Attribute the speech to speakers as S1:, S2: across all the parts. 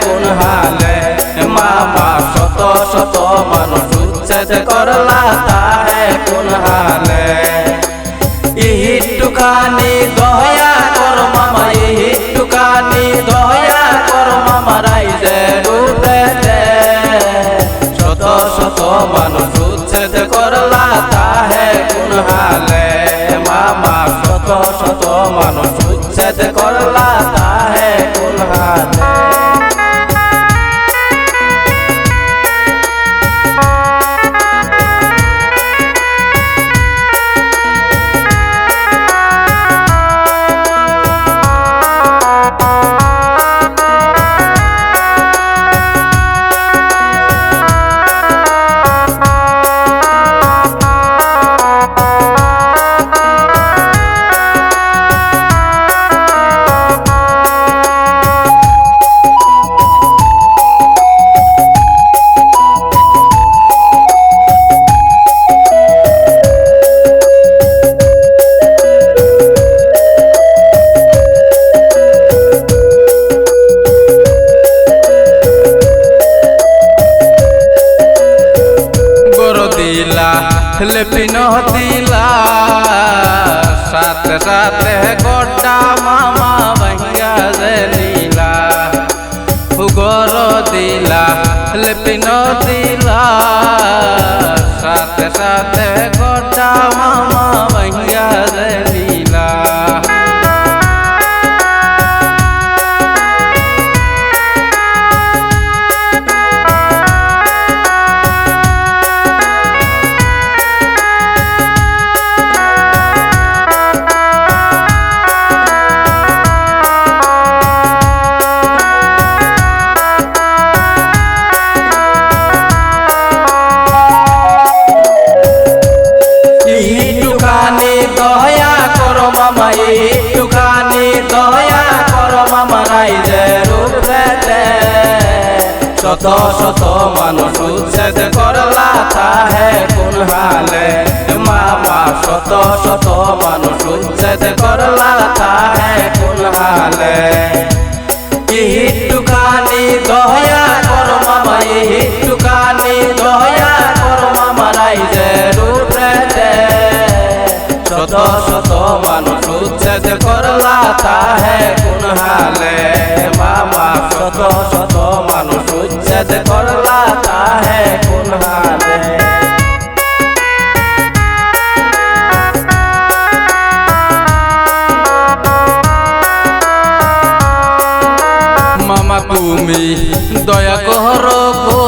S1: কোন হালে মামা শত শত মানুষ উচ্ছেদ করলা তাহে কোন হালে একটুখানি দয়া কর মামা একটুখানি দয়া কর মামা রাইজের উপরে শত শত মানুষ উচ্ছেদ করলা তাহে কোন হালে মামা শত শত মানুষ উচ্ছেদ করলা তাহে কোন হালে लेपिन दिला साथ साथ गोटा मामा भैया लीला गोर दिला लेपिन दिला साथ साथ गोटा मामा भैया लीला একটুখানি দয়া কর মামা রাইজের উপরে শত শত মানুষ উচ্ছেদ করলা তাহে কোন হালে মামা শত শত মানুষ উচ্ছেদ করলা তাহে কোন হালে একটুখানি দয়া কর মামা একটুখানি দয়া কর মামা রাইজের উপরে শত শত মানুষ উচ্ছেদ করলা তাহে কোন হালে মামা শত শত মানুষ উচ্ছেদ করলা তাহে কোন হালে মামা তুমি দয়া কর গো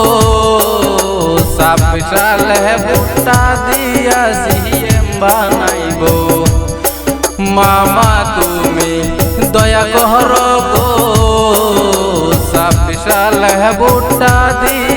S1: সালে ভুট্টা দিয়া সিএম বানাইব মামা তুমি দয়া কর গো সালে ভুট্টা দিয়া